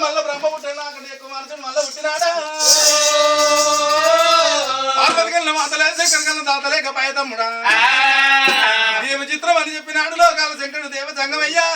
మళ్ళీ బ్రహ్మ పుట్టిన ఎక్కువ మనుషులు మళ్ళీ పుట్టినాడా పార్వతికెళ్ళిన మాతలేసే కనకన్న దాతలేక పై తమ్ముడా దేవ చిత్రం అని చెప్పినాడు లోకాల శంకరుడు దేవ సంగమయ్యా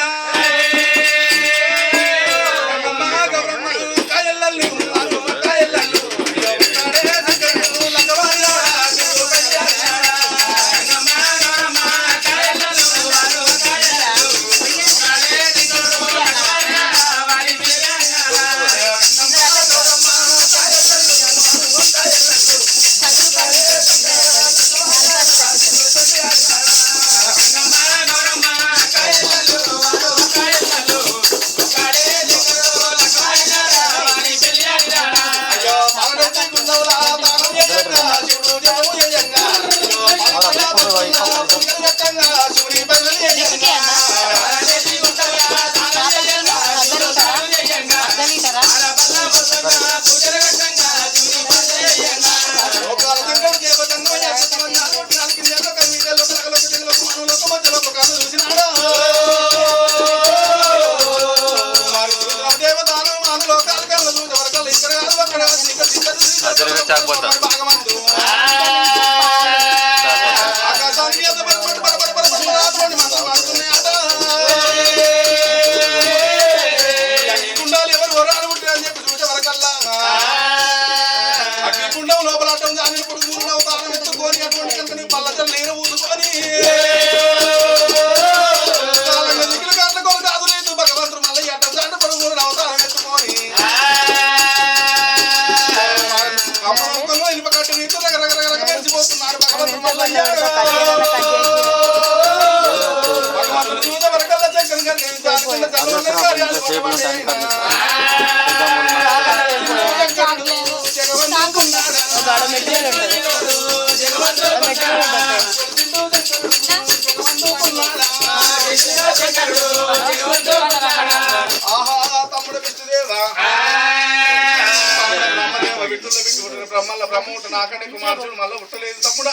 బ్రహ్మ నాకంటే కుమార్చుడు మళ్ళీ ఉట్టలేదు తమ్ముడా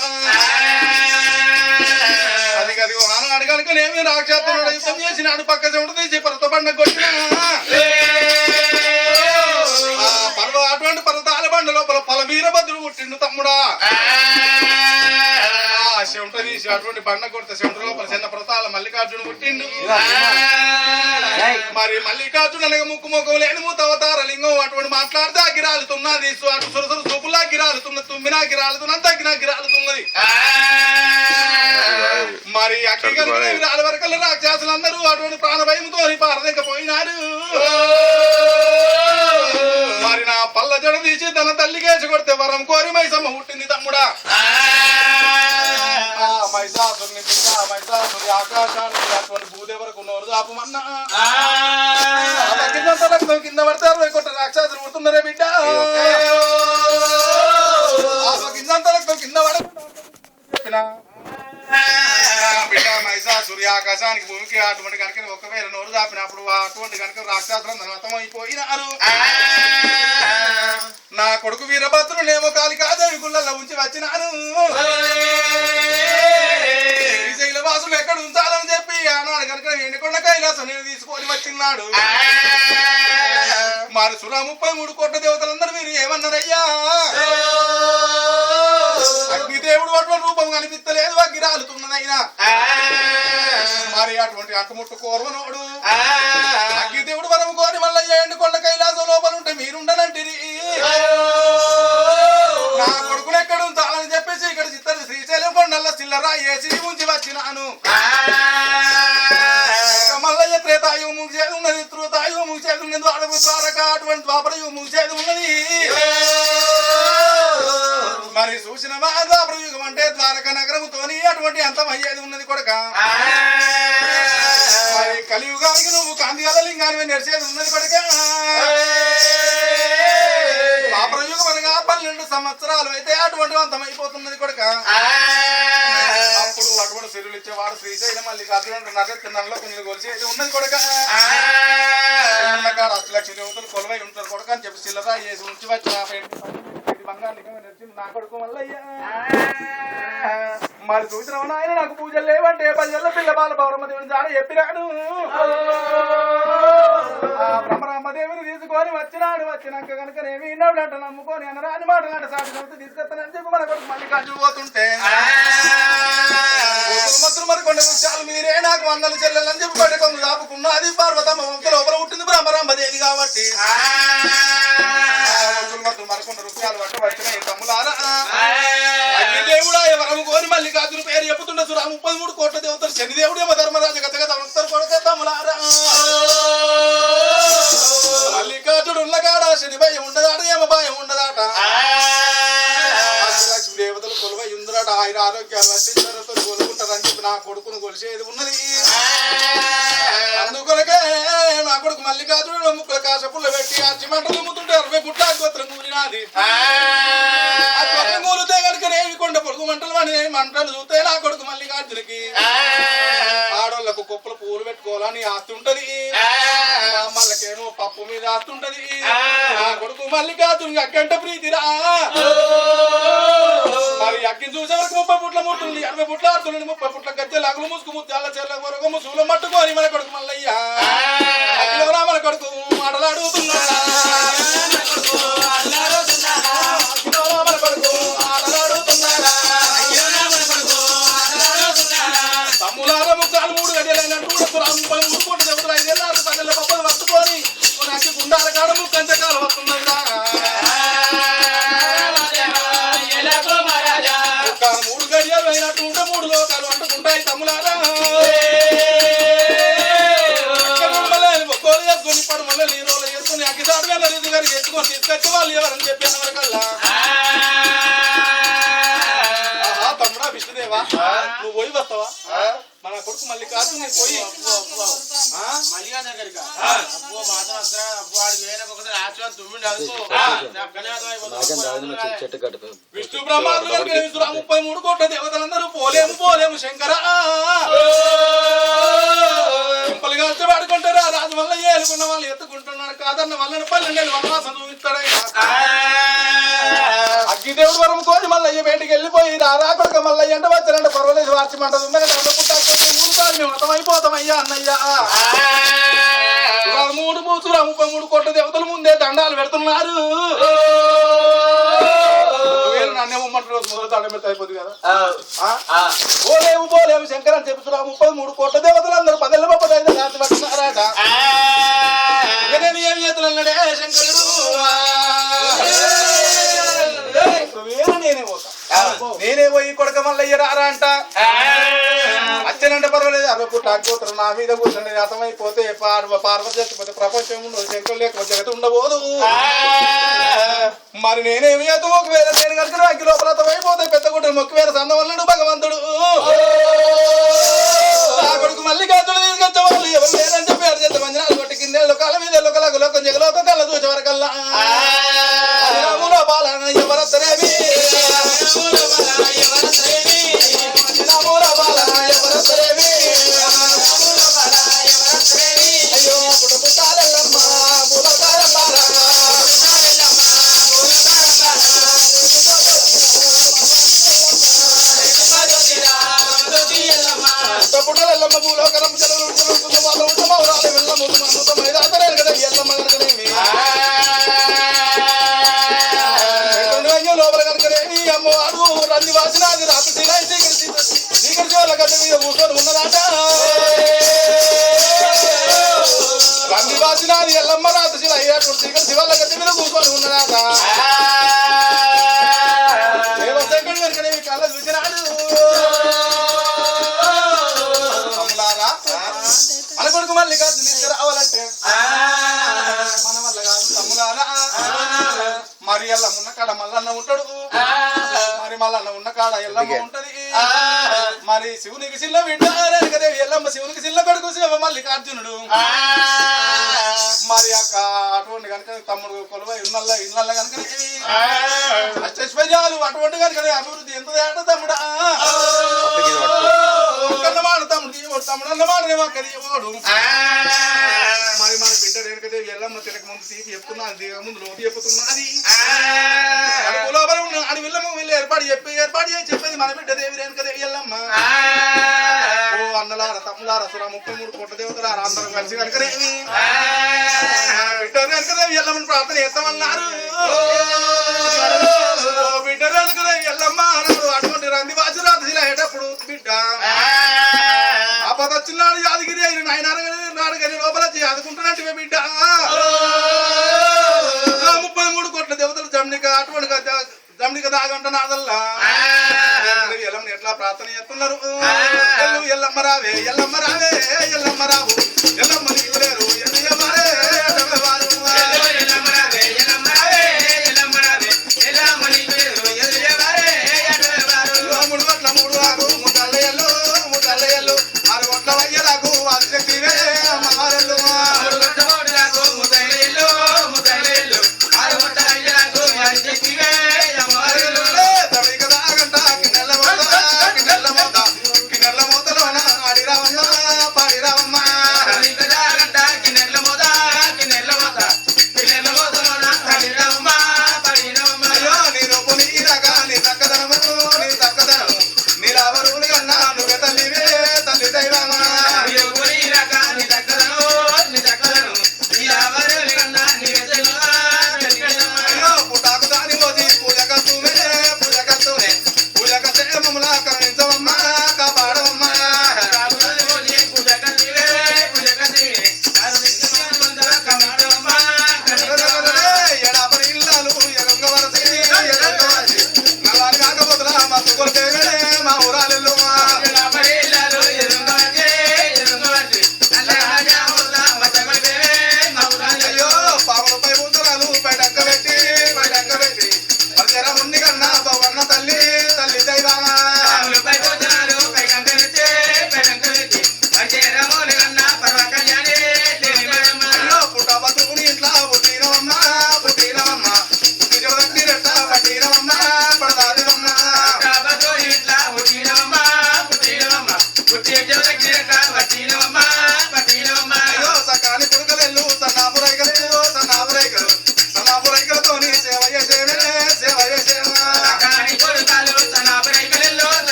అది కదిగో ఆనాడు కనుక నేమి రాక్షసుడు యుద్ధం చేసినాడు పక్క చెమట తీసి పర్వత బండ కొట్టిన అటువంటి పర్వతాల బండ లోపల పలవీరభద్రుడు పుట్టిండు తమ్ముడా చెమట తీసి అటువంటి బండ కొడితే చెమట లోపల చిన్న పర్వతాల మల్లికార్జును పుట్టిండు మరి మల్లికార్జున అనగా ముక్కు ముఖం లేని మూత అవతార లింగం అటువంటి మాట్లాడితే అగిరాలుతున్నది అటు సురసురు సూపులా గిరాలుతున్న తుమ్మినా గిరాలుతున్న తగ్గినా గిరాలుతున్నది మరి అక్కడికి రాళ్ళ వరకల్లా రాక్షసులందరూ అటువంటి ప్రాణభయంతో పారదకపోయినాడు మరి నా పల్ల జడ తీసి తన తల్లికేసి కొడితే వరం కోరి మైసమ్మ పుట్టింది తమ్ముడా మైసాసుని మైసాసుని ఆకాశాన్ని అటువంటి భూదేవరకు నోరు దాపమన్నా రక్తం కింద పడతారు కొట్ట రాక్షసులు పుడుతున్నారే బిడ్డ కిందంత రక్తం కింద పడ బిడ్డ మైసాసురి ఆకాశానికి భూమికి అటువంటి కనుక ఒకవేళ నోరు దాపినప్పుడు అటువంటి కనుక రాక్షసులు నతమైపోయినారు నా కొడుకు వీరభద్రునేమో కాళికాదేవి గుళ్ళల్లో ఉంచి వచ్చినాను శ్రీశైల వాసులు ఎక్కడ ఉంచాలని చెప్పి ఆనాడు కనుక ఎండుకొండ కైలాసం నేను తీసుకొని వచ్చిన్నాడు మరి 33 కోట్ల దేవతలందరూ మీరు ఏమన్నారయ్యా అగ్నిదేవుడు అటువంటి రూపం కనిపిస్తలేదు అగ్గిరాలుతున్నదైనా మరి అటువంటి అంటుముట్టు కోరవనోడు అగ్నిదేవుడు వరం కోరి మళ్ళీ ఎండుకొండ కైలాసం లోపల ఉంటే మీరుండనంటిరి నా కొడుకులు ఎక్కడ ఉంచాలని చెప్పేసి ఇక్కడ చిత్తరు శ్రీశైలం కొండల్లో చిల్లరా వేసి ఉంచి వచ్చినాను మల్లయ్య త్రేతాయువు ముగిసేది ఉన్నది త్రేతాయువు ముగిసేది ఉన్నది అడుగు ద్వారక అటువంటి ద్వాపరయువు ముగిసేది ఉన్నది మరి చూసిన ద్వాపరయుగం అంటే ద్వారక నగరముతోని అటువంటి అంతం అయ్యేది ఉన్నది కొడక మరి కలియుగానికి నువ్వు కాంతిగల లింగాన్ని నడిచేది ఉన్నది కొడక ద్వాపరయుగం అనగా 12 సంవత్సరాలు అయితే అటువంటి అంతమైపోతున్నది కొడక అప్పుడు అటువంటి సిరులు ఇచ్చేవాడు శ్రీశైలం మల్లికార్జునుడు నగరంలో కొంచెం కొలిసేది ఉన్నది కొడక 8 లక్షల యువతలు కొలువై ఉంటారు కొడక అని చెప్పి చిల్లరా చేసి ఉంచి వచ్చి బంగారు నడిచింది నా కొడుకు మల్లయ్య మరి చూసిన ఆయన నాకు పూజలు లేవంటే 10 ఏళ్ళ పిల్ల బాల పౌరమ్మదేవుని జాడ చెప్పినాడు బ్రహ్మరామదేవిని తీసుకొని నమ్ముకొని వచ్చినాక కనుకనేమి ఇన్నోడంట నమ్ముకొని అన్నరాని మాటలంట సాటి సంస్థ తీసుకొస్తానని చెప్పి మన కొడుకు మళ్ళీ కంచిపోతుంటే మరి కొన్ని విషయాలు మీరే నాకు వందలు చెల్లెలని చెప్పి పడి కొంగు దాపుకున్నా అది పార్వతమ్మ వంశ లోపల పుట్టింది బ్రహ్మరాంబదేవి కాబట్టి మరికొన్ని వృక్షాలు పట్టు వచ్చినాయి తమ్ములారా దేవుడా ఎవరము కోరి మల్లికార్జున పేరు చెప్పుతుండ సురా 33 కోట్ల దేవతలు శనిదేవుడు ఏమో ధర్మరాజు గతగత కొడుకే తమ్ములారా మల్లికార్జుడు ఉన్నగాడ శని భయం ఉండదాట ఏమ భయం ఉండదాట లక్ష్మి దేవతలు కొలువై ఉందరాట ఆయన ఆరోగ్యాలు వర్షించారతో కొలుకుంటారని చెప్పి నా కొడుకును కొలిసేది ఉన్నది అందుకొనకే నా కొడుకు మల్లికార్జుడు ముక్కుల కాసపుల్ల పెట్టి ఆ చిమంటలు ముద్దుంటే 60 పుట్ల గోత్రం కూలినాది కూలితే కనుక నేవి కొండ పొడుగు మంటలు మంటలు చూస్తే నా కొడుకు మల్లికార్జునికి ఆడోళ్లకు కుప్పలు పూలు పెట్టుకోవాలని ఆస్తి ఉంటది మళ్ళకేమో పప్పు మీద ఆస్తి ఉంటది నా కొడుకు మల్లికార్జునికి అక్కంట ప్రీతిరా మరి అక్కిని చూసే వరకు 30 పుట్ల ముట్టుంది 60 పుట్ల ఆడుతుంది 30 పుట్ల గజ్జెలు అగులు ముసుగు ముత్యాల చెర్ల కొరకు సూలు మట్టుకొని మన కొడుకు మల్లయ్య అఖిలవరా మన కొడుకు మాటలాడుతున్నాడా తమ్ములార ముఖాలు 3 గడియలైనట్టు 33 కోట్ల దేవతలు 5 ఏళ్ళ పల్లెల పప్పలు పట్టుకొని నాకు గుండాల కాడము కంచకాలు వస్తున్నదా 3 గడియలు అయినట్టు 3 లోకాలు అంటుకుంటాయి తమ్ములారా ఒక్కోలు వేసుకొని పడు మళ్ళీ నీరోలు వేసుకొని అగ్గిసాడు వేల రీతి గారికి ఎత్తుకొని తీసుకొచ్చి వాళ్ళు ఎవరని చెప్పిన వరకల్లా తమ్ముడా విష్ణుదేవా నువ్వు పోయి వస్తావా మన కొడుకు మల్లికార్జున పోయి విష్ణు బ్రహ్మాండు 33 కోట్ల దేవతలందరూ పోలేము శంకర చింపలుగా వాడుకుంటారా రాజు వల్ల ఏలుకున్న వాళ్ళు ఎత్తుకుంటున్నాడు కాదన్న వల్ల 12 వనవాసం చూపిస్తాడైనా అగ్గిదేవుడు వరం కోరి మల్లయ్య బయటికి వెళ్ళిపోయి రారా కొడుక మల్లయ్య అంటే వచ్చారంటే పర్వాలేదు వార్చి మంటలు ఊరుతారు మేము అర్థమైపోతామయ్యా అన్నయ్య 33 కోట్ల దేవతల ముందే దండాలు పెడుతున్నారు నన్నేమంటారు రోజు మొదలు దండం పెడితే అయిపోతుంది కదా పోలేము శంకర్ అని చెప్తున్నా 33 కోట్ల దేవతలు అందరూ 10 రాత్రి పడుతున్నారట నేను ఏం చేతులు అన్నాడే శంకరుడు నేనే పోయి కొడక మల్లయ్య రారా అంట అచ్చనంటే పర్వాలేదు 60 పుట్ల అగ్గోత్రం నా మీద కూర్చొని అర్థమైపోతే పార్వతి లేకపోతే ప్రపంచం ఉండదు శంకరు లేకపోతే జగతి ఉండబోదు మరి నేనేమి చేద్దాం ఒకవేళ నేను కనుక అగ్గి లోపల అర్థమైపోతే పెద్ద గుడ్డ మొక్కువేర సందవల్లుడు భగవంతుడు నా కొడుకు మల్లికార్జుడు తీసుకొచ్చేవాళ్ళు ఎవరు లేదని చెప్పి అర్థం చేస్తే మంజనాలు కొట్టి కింద కాల మీద లోకం జగలోకం కళ్ళ చూసే వరకల్లా బాలన ఎవరత్తరేవి అయ్యో పుట్టపుట్టాలమ్మ పుట్టలమ్మ భూలోకరం జరుగుతుంది వాళ్ళ ఉత్తమవరాలు వెళ్ళమ్మ కదా ఎల్లమ్మ కనుకనేమి లోపల కనుకనేమి అమ్మవాడు రంది వాసినాది రాత్రి శ్రీకరి వాళ్ళ గడ్డ మీద కూర్చొని ఉన్నదాట రంది వాసినాది ఎల్లమ్మ రాత్రి శివ అయ్యాడు శ్రీకరి శివాళ్ళ గడ్డ మీద కూర్చొని ఉన్నదాట దేవశంకరుడు కనుకనేమి కళ్ళ చూసినాడు అమ్ములారా మన కొడుకు మల్లికార్జున తీసుకురావాలంటే మన వల్ల కాదు తమ్ములారా మరి ఎల్లమ్మ ఉన్న కాడ మల్లన్న ఉంటాడు మరి మల్లన్న ఉన్న కాడ ఎల్లమ్మ ఉంటది మరి శివునికి శిల్ల వింటారని కదా ఎల్లమ్మ శివునికి శిల్ల కొడుకు శివ మల్లికార్జునుడు మరి అక్క అటువంటి కనుక తమ్ముడు కొలువై ఇళ్ళ కనుక అష్టైశ్వర్యాలు అటువంటి కనుక అభివృద్ధి ఎంత తేట తమ్ముడా అన్నమాట తమ్ముడు అన్నమాట అక్కడేవాడు మరి మన బిడ్డ రేణుకదేవి ఎల్లమ్మ తినక ముందు తీపి చెప్తున్నది దిగ ముందు లోపు చెప్తున్నది లోపల ఉన్న ఆడి వెళ్ళమ్మ వెళ్ళి ఏర్పాటు చేసి చెప్పేది మన బిడ్డ దేవి రేణుకదేవి ఎల్లమ్మ ఓ అన్నలార తమ్ములార 33 కోట్ల దేవతలారా అందరం కలిసి కనుక బిడ్డ వెనకదేవి ఎల్లమ్మని ప్రార్థన చేస్తామన్నారు బిడ్డ వెనకదేవి ఎల్లమ్మ అన్నాడు అటువంటి రంది బాజురాజులు అయ్యేటప్పుడు బిడ్డ ఆపదొచ్చినాడు యాదగిరి అయిన నాయనాడు కానీ లోపల ఆదుకుంటున్నట్టువే బిడ్డ 33 కోట్ల దేవతలు జమ్నిక అటువంటి జమ్నిక దాగంట నాదల్లా ఎల్లమ్మని ఎట్లా ప్రార్థన చేస్తున్నారు ఎల్లమ్మ రావే ఎల్లమ్మ రావే ఎల్లమ్మ రావు ఎల్లమ్మ నీకు లేరు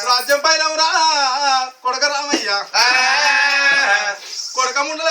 राज्यम पैलवरा कोडक रामय्य कोडक मुंडल